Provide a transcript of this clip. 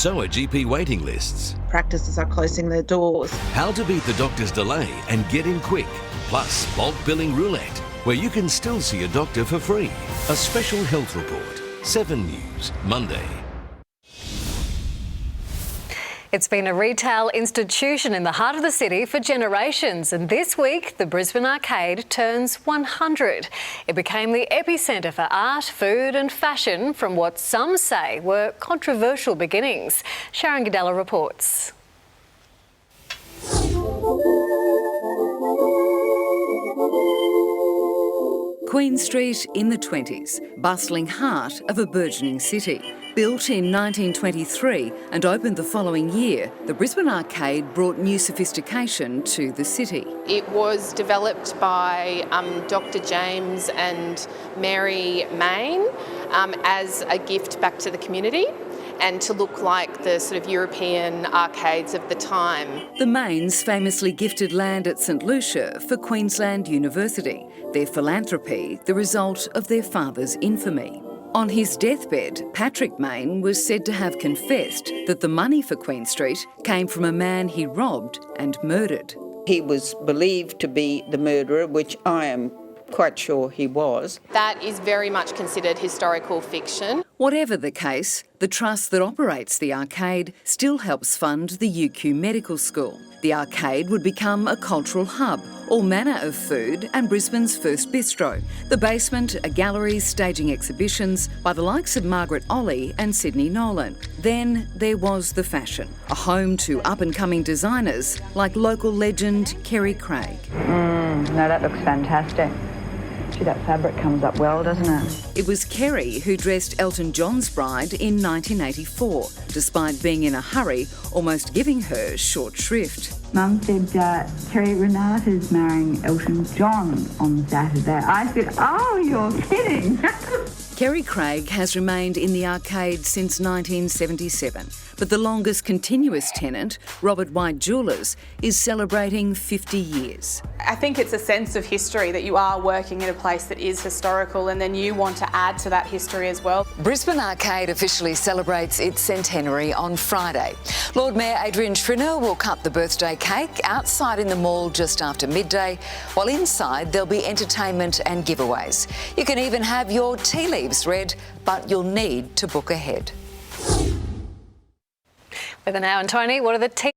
So are GP waiting lists. Practices are closing their doors. How to beat the doctor's delay and get in quick. Plus, bulk billing roulette, where you can still see a doctor for free. A special health report. 7 News, Monday. It's been a retail institution in the heart of the city for generations, and this week the Brisbane Arcade turns 100. It became the epicentre for art, food and fashion from what some say were controversial beginnings. Sharon Gadella reports. Queen Street in the 20s, bustling heart of a burgeoning city. Built in 1923 and opened the following year, the Brisbane Arcade brought new sophistication to the city. It was developed by Dr. James and Mary Main as a gift back to the community and to look like the sort of European arcades of the time. The Mains famously gifted land at St Lucia for Queensland University, their philanthropy the result of their father's infamy. On his deathbed, Patrick Main was said to have confessed that the money for Queen Street came from a man he robbed and murdered. He was believed to be the murderer, which I am quite sure he was. That is very much considered historical fiction. Whatever the case, the trust that operates the arcade still helps fund the UQ Medical School. The arcade would become a cultural hub, all manner of food and Brisbane's first bistro. The basement, a gallery staging exhibitions by the likes of Margaret Olley and Sydney Nolan. Then there was the fashion, a home to up-and-coming designers like local legend Kerry Craig. No, that looks fantastic. Gee, that fabric comes up well, doesn't it? It was Kerry who dressed Elton John's bride in 1984, despite being in a hurry, almost giving her short shrift. Mum said, Kerry Renata's marrying Elton John on Saturday. I said, oh, you're kidding. Kerry Craig has remained in the arcade since 1977, but the longest continuous tenant, Robert White Jewellers, is celebrating 50 years. I think it's a sense of history that you are working in a place that is historical and then you want to add to that history as well. Brisbane Arcade officially celebrates its centenary on Friday. Lord Mayor Adrian Schrinner will cut the birthday cake outside in the mall just after midday, while inside there'll be entertainment and giveaways. You can even have your tea leaves read, but you'll need to book ahead. With an hour and Tony, what are the